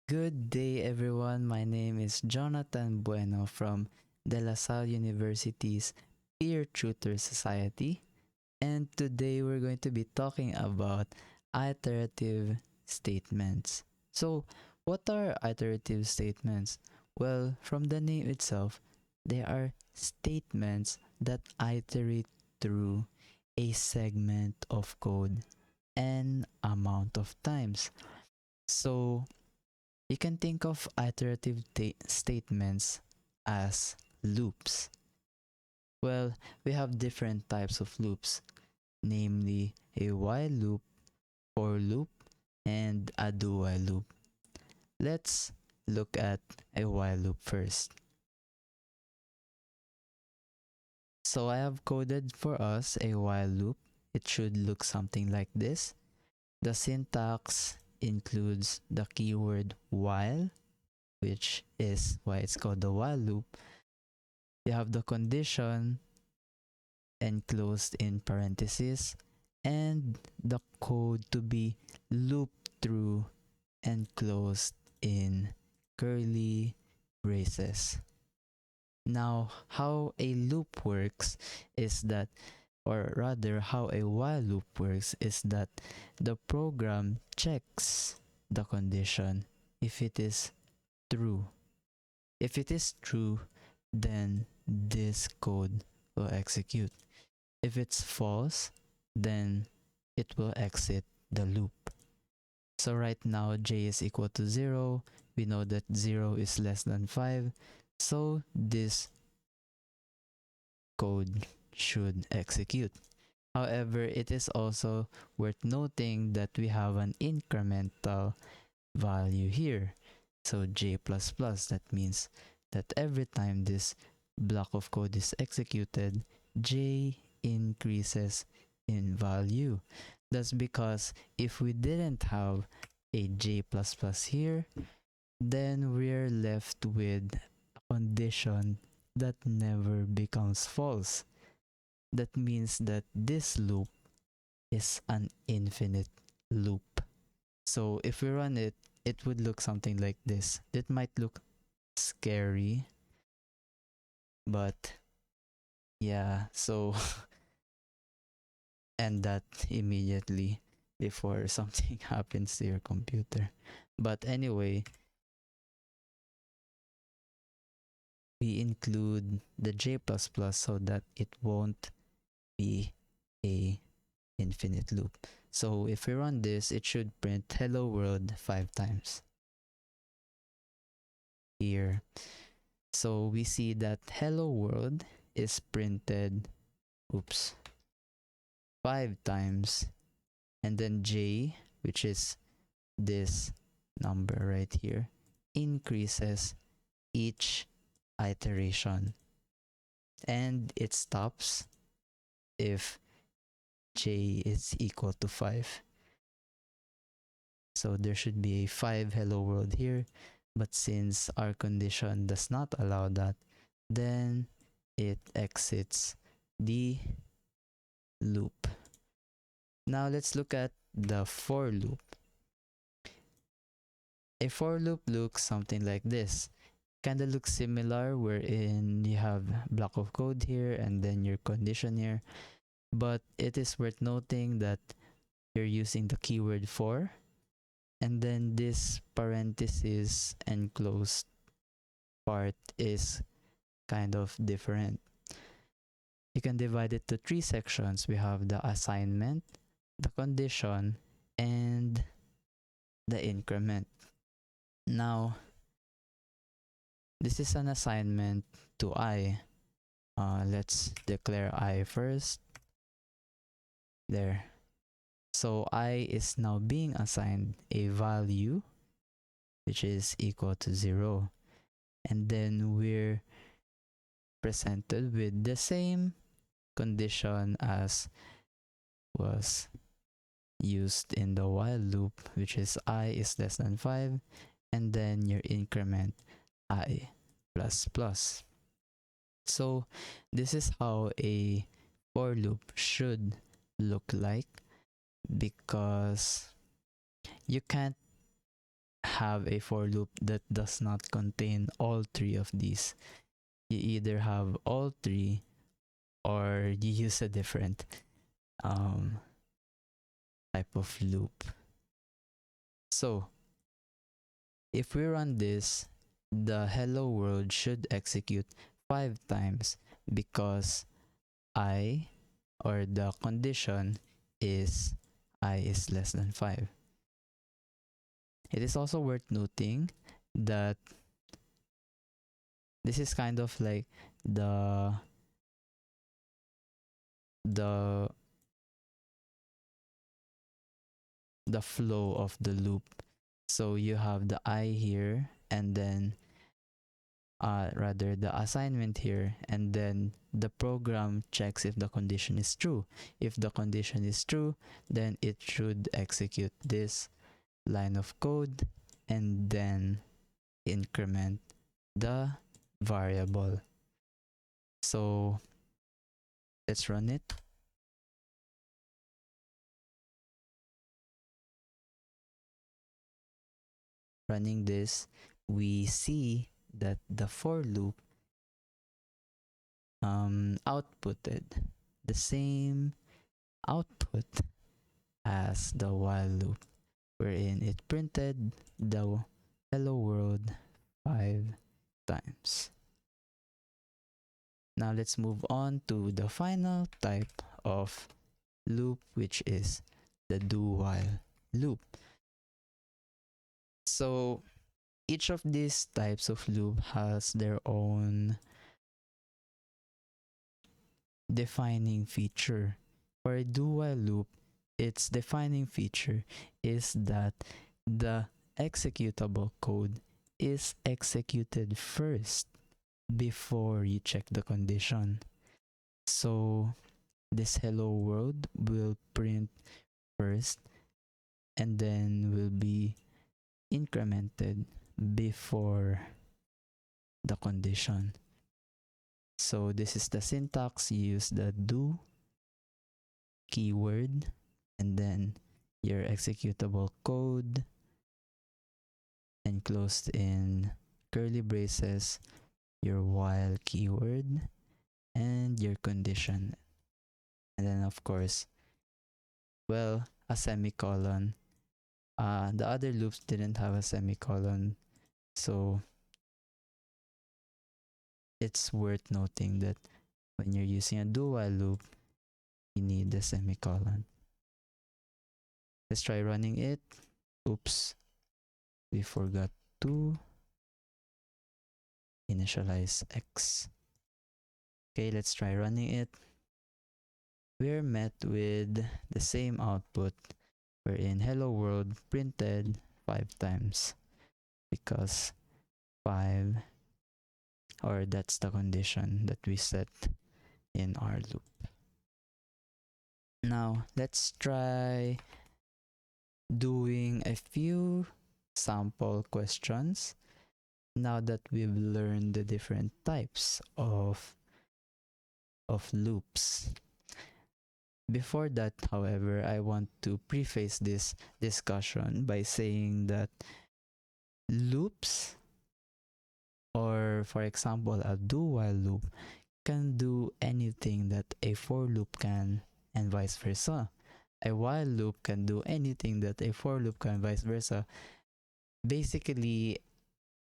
Good day, everyone. My name is Jonathan Bueno from De La Salle University's Peer Tutor Society, and today we're going to be talking about iterative statements. So, what are iterative statements? Well, from the name itself, they are statements that iterate through a segment of code n amount of times. So, you can think of iterative statements as loops. Well, we have different types of loops, namely a while loop, for loop, and a do while loop. Let's look at a while loop first. So I have coded for us a while loop. It should look something like this. The syntax includes the keyword while, which is why it's called the while loop. You have the condition enclosed in parentheses and the code to be looped through enclosed in curly braces. Now, how a loop works is that, or rather, how a while loop works is that the program checks the condition if it is true. If it is true, then this code will execute. If it's false, then it will exit the loop. So right now, j is equal to 0. We know that 0 is less than 5. So this code should execute. However, it is also worth noting that we have an incremental value here. So j++, that means that every time this block of code is executed, j increases in value. That's because if we didn't have a j++ here, then we're left with a condition that never becomes false. That means that this loop is an infinite loop. So if we run it, it would look something like this. It might look scary, but yeah, so end that immediately before something happens to your computer. But anyway, we include the j++ so that it won't be a infinite loop. So if we run this, it should print hello world 5 times here. So we see that hello world is printed 5 times, and then j, which is this number right here, increases each iteration, and it stops if j is equal to 5. So there should be a 5 hello world here, but since our condition does not allow that, then it exits the loop. Now let's look at the for loop. A for loop looks something like this. Kind of looks similar, wherein you have block of code here and then your condition here, but it is worth noting that you're using the keyword for, and then this parenthesis enclosed part is kind of different. You can divide it to 3 sections. We have the assignment, the condition, and the increment. Now, this is an assignment to I. Let's declare I first. There. So I is now being assigned a value which is equal to 0. And then we're presented with the same condition as was used in the while loop, which is I is less than 5, and then your increment I++. So this is how a for loop should look like, because you can't have a for loop that does not contain all three of these. You either have all three or you use a different type of loop. So if we run this, the hello world should execute 5 times because I, or the condition is I is less than 5. It is also worth noting that this is kind of like the the flow of the loop. So you have the I here, and then rather the assignment here, and then the program checks if the condition is true. If the condition is true, then it should execute this line of code and then increment the variable. So let's run it. Running this, we see that the for loop outputted the same output as the while loop, wherein it printed the hello world 5 times. Now let's move on to the final type of loop, which is the do while loop. So each of these types of loop has their own defining feature. For a do while loop, its defining feature is that the executable code is executed first before you check the condition. So this hello world will print first and then will be incremented before the condition. So this is the syntax. You use the do keyword and then your executable code enclosed in curly braces, your while keyword, and your condition. And then of course, well, a semicolon. The other loops didn't have a semicolon, so it's worth noting that when you're using a do while loop, you need a semicolon. Let's try running it. Oops, we forgot to initialize x. Okay, let's try running it. We're met with the same output wherein hello world printed 5 times because 5, or that's the condition that we set in our loop. Now let's try doing a few sample questions now that we've learned the different types of loops. Before that, however, I want to preface this discussion by saying that loops, or for example a do while loop, can do anything that a for loop can, and vice versa. A while loop can do anything that a for loop can, vice versa. Basically,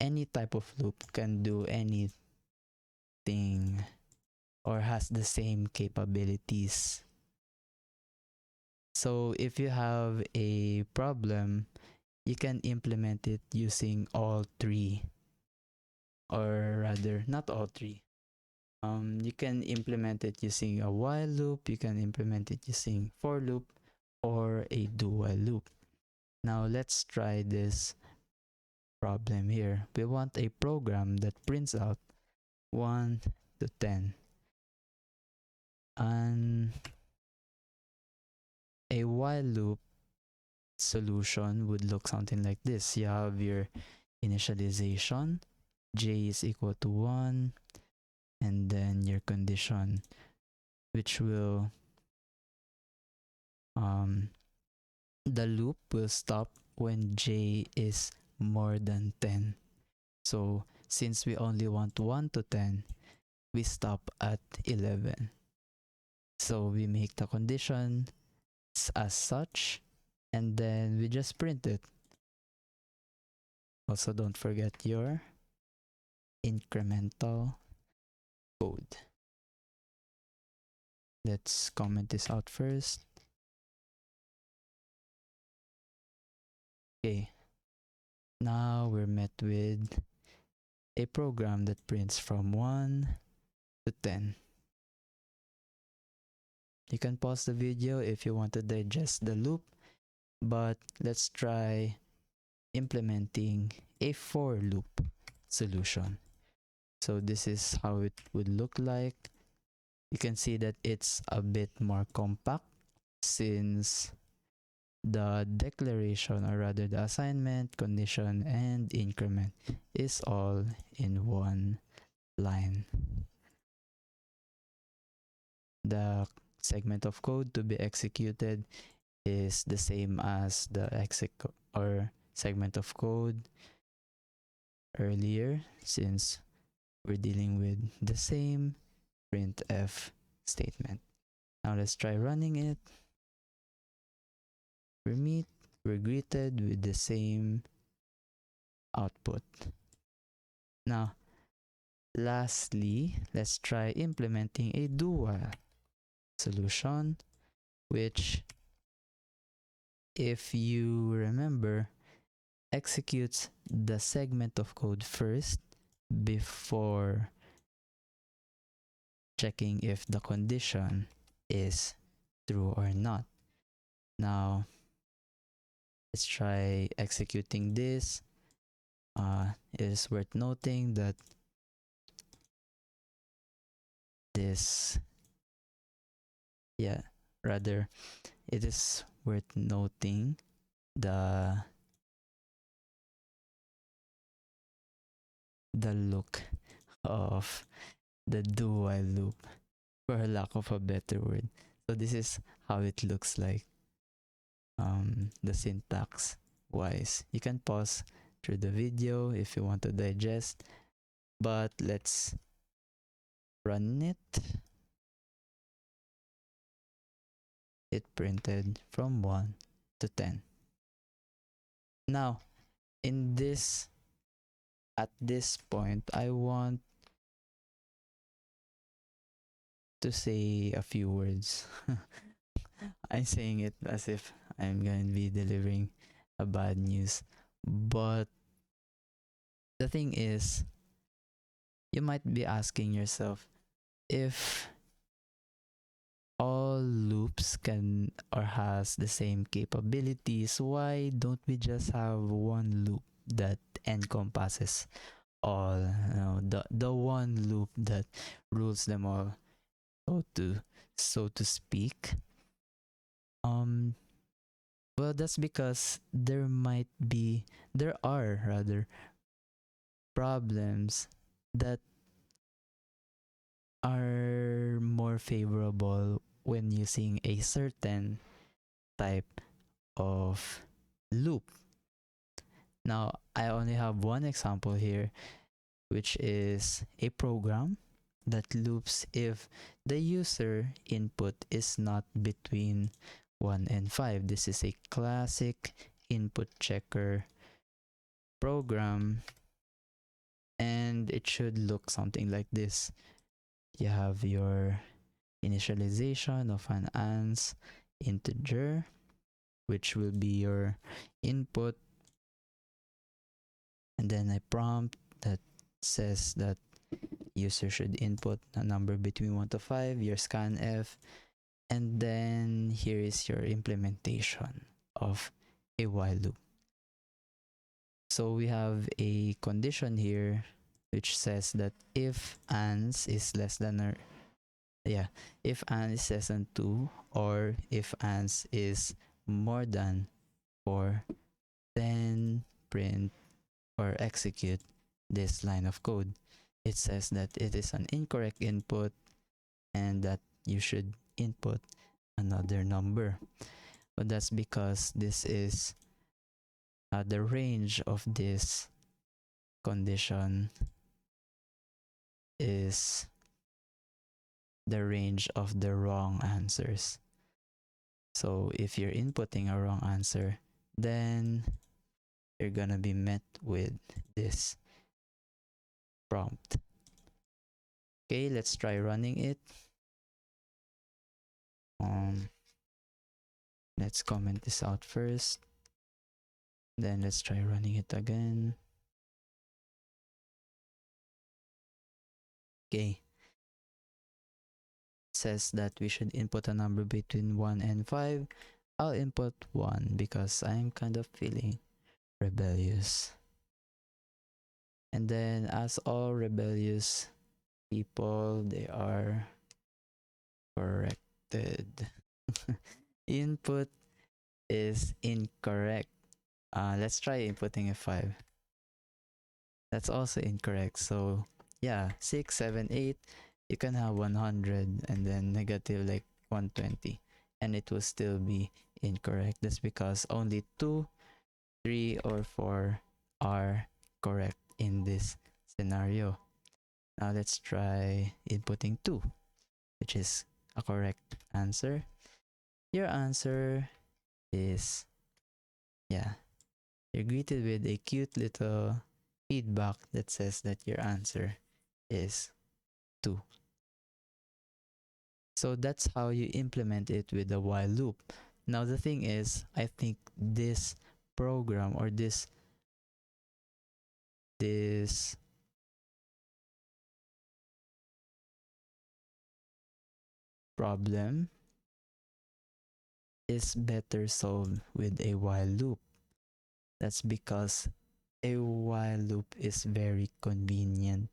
any type of loop can do anything or has the same capabilities. So if you have a problem, you can implement it using all three, or rather not all three. You can implement it using a while loop, you can implement it using for loop, or a do while loop. Now let's try this problem here. We want a program that prints out 1 to 10. And a while loop solution would look something like this. You have your initialization, j is equal to 1, and then your condition, which will the loop will stop when j is more than 10. So since we only want 1 to 10, we stop at 11. So we make the condition as such, and then we just print it. Also, don't forget your incremental code. Let's comment this out first. Okay, now we're met with a program that prints from 1 to 10. You can pause the video if you want to digest the loop, but let's try implementing a for loop solution. So this is how it would look like. You can see that it's a bit more compact since the declaration, or rather the assignment, condition, and increment is all in one line. The segment of code to be executed is the same as the segment of code earlier, since we're dealing with the same printf statement. Now let's try running it. We're greeted with the same output. Now, lastly, let's try implementing a do-while solution, which, if you remember, executes the segment of code first before checking if the condition is true or not. Now, let's try executing this. It is worth noting that it is worth noting the look of the do-while loop, for lack of a better word. So this is how it looks like, the syntax wise. You can pause through the video if you want to digest, but let's run it. It printed from 1 to 10. Now, at this point, I want to say a few words. I'm saying it as if I'm going to be delivering a bad news. But the thing is, you might be asking yourself, if all loops can or has the same capabilities, why don't we just have one loop that encompasses all, the one loop that rules them all, so to speak? Well, that's because there are rather problems that are more favorable when using a certain type of loop. Now, I only have one example here, which is a program that loops if the user input is not between 1 and 5. This is a classic input checker program, and it should look something like this. You have your initialization of an ans integer, which will be your input, and then a prompt that says that user should input a number between 1 to 5, your scanf, and then here is your implementation of a while loop. So we have a condition here which says that if ans is less than if ans is less than 2, or if ans is more than 4, then print or execute this line of code. It says that it is an incorrect input and that you should input another number. But that's because this is the range of this condition is the range of the wrong answers. So if you're inputting a wrong answer, then you're gonna be met with this prompt. Okay, let's try running it. Let's comment this out first. Then let's try running it again. Okay. It says that we should input a number between 1 and 5. I'll input 1 because I'm kind of feeling rebellious. And then, as all rebellious people, they are corrected. Input is incorrect. Let's try inputting a 5. That's also incorrect. So yeah, 6, 7, 8, you can have 100 and then negative like 120 and it will still be incorrect. That's because only 2, 3, or 4 are correct in this scenario. Now let's try inputting 2, which is a correct answer. Your answer is, yeah, you're greeted with a cute little feedback that says that your answer is 2. So that's how you implement it with the while loop. Now the thing is, I think this program or this problem is better solved with a while loop. That's because a while loop is very convenient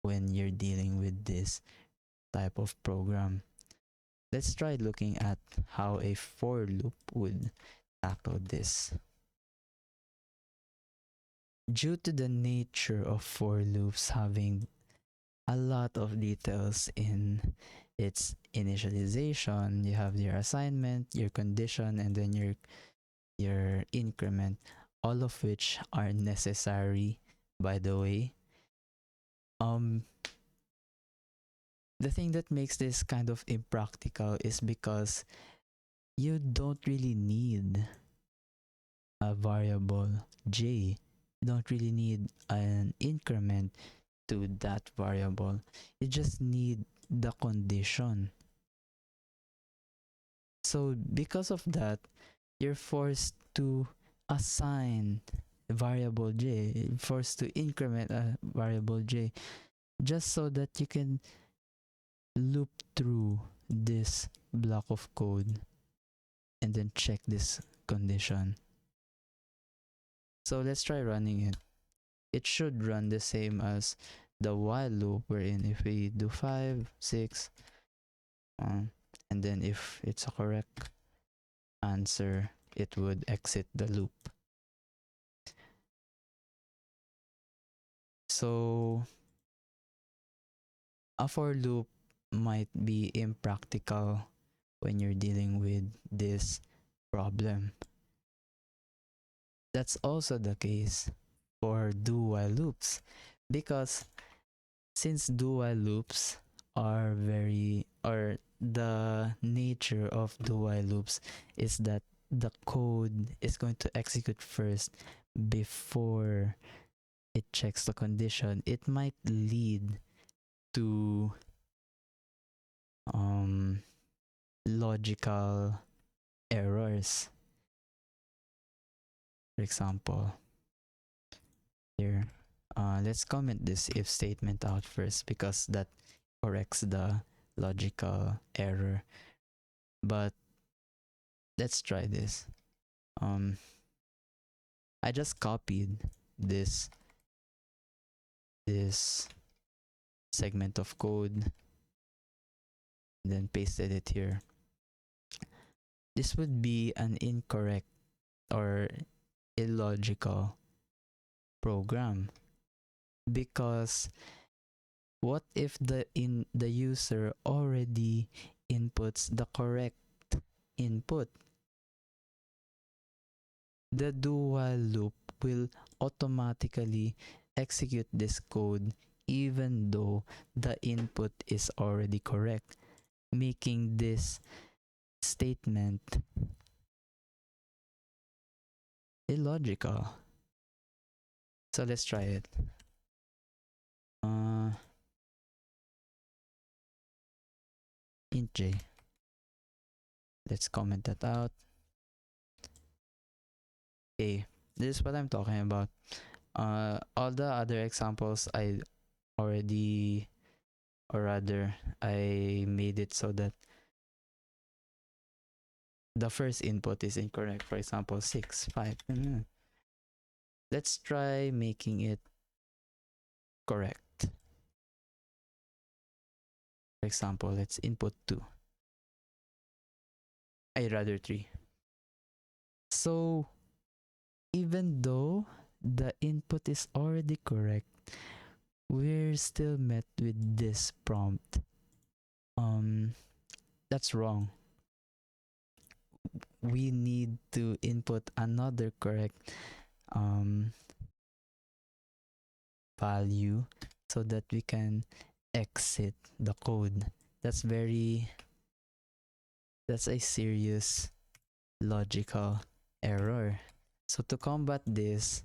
when you're dealing with this type of program. Let's try looking at how a for loop would tackle this. Due to the nature of for loops having a lot of details in its initialization, you have your assignment, your condition, and then your increment, all of which are necessary, by the way. The thing that makes this kind of impractical is because you don't really need a variable j. You don't really need an increment to that variable. You just need the condition. So because of that, you're forced to assign a variable j, forced to increment a variable j, just so that you can loop through this block of code and then check this condition. So let's try running it. It should run the same as the while loop, wherein if we do 5, 6, and then if it's a correct answer, it would exit the loop. So a for loop might be impractical when you're dealing with this problem. That's also the case for do while loops, because since do while loops are the nature of do while loops is that the code is going to execute first before it checks the condition. It might lead to logical errors. For example, here, let's comment this if statement out first because that corrects the logical error. But let's try this. I just copied this segment of code and then pasted it here. This would be an incorrect or illogical program, because what if the user already inputs the correct input? the do while loop will automatically execute this code even though the input is already correct, making this statement illogical. So let's try it. Int j. Let's comment that out. Okay, this is what I'm talking about. All the other examples I already, or rather, I made it so that the first input is incorrect. For example, 6, 5. Let's try making it correct. For example, let's input 2. I rather 3. So even though the input is already correct, we're still met with this prompt. That's wrong. We need to input another correct value so that we can exit the code. That's a serious logical error. So to combat this,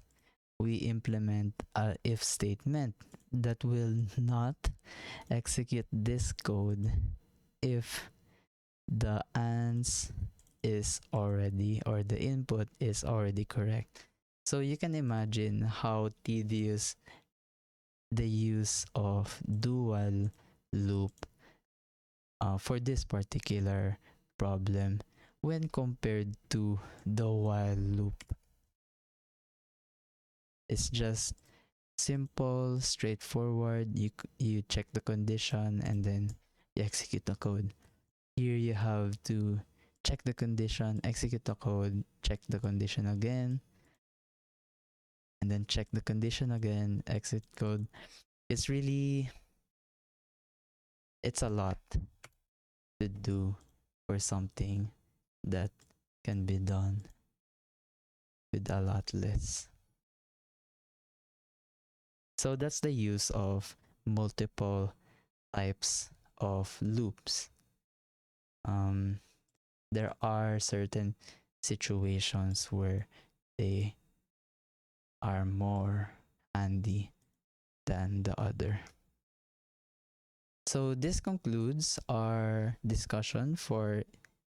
we implement a if statement that will not execute this code if the ans is already, or the input is already correct. So you can imagine how tedious the use of dual loop for this particular problem when compared to the while loop. It's just simple, straightforward. You check the condition and then you execute the code. Here you have to check the condition, execute the code, check the condition again, and then check the condition again, exit code. It's a lot to do for something that can be done with a lot less. So that's the use of multiple types of loops. There are certain situations where they are more handy than the other. So this concludes our discussion for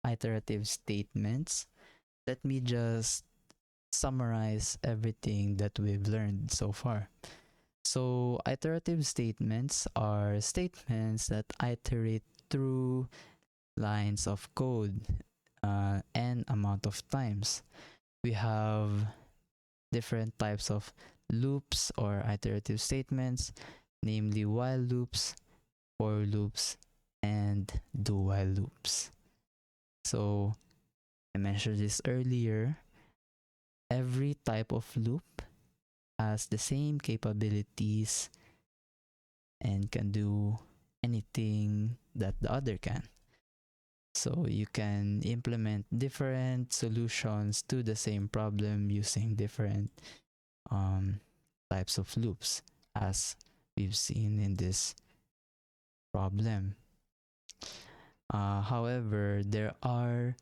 iterative statements. Let me just summarize everything that we've learned so far. So iterative statements are statements that iterate through lines of code n amount of times. We have different types of loops or iterative statements, namely while loops, for loops, and do while loops. So I mentioned this earlier. Every type of loop has the same capabilities and can do anything that the other can. So you can implement different solutions to the same problem using different types of loops, as we've seen in this problem. However, there are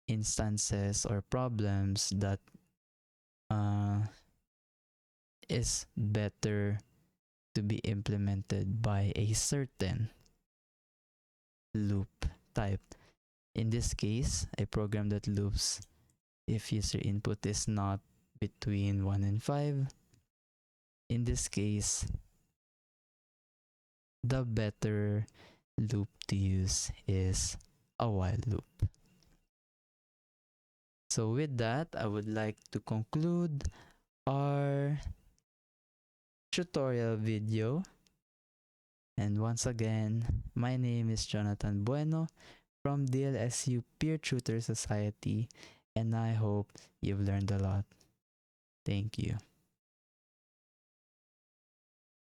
instances or problems that is better to be implemented by a certain loop type. In this case, a program that loops if user input is not between 1 and 5. In this case, the better loop to use is a while loop. So with that, I would like to conclude our tutorial video. And once again, my name is Jonathan Bueno from DLSU Peer Tutor Society, and I hope you've learned a lot. Thank you.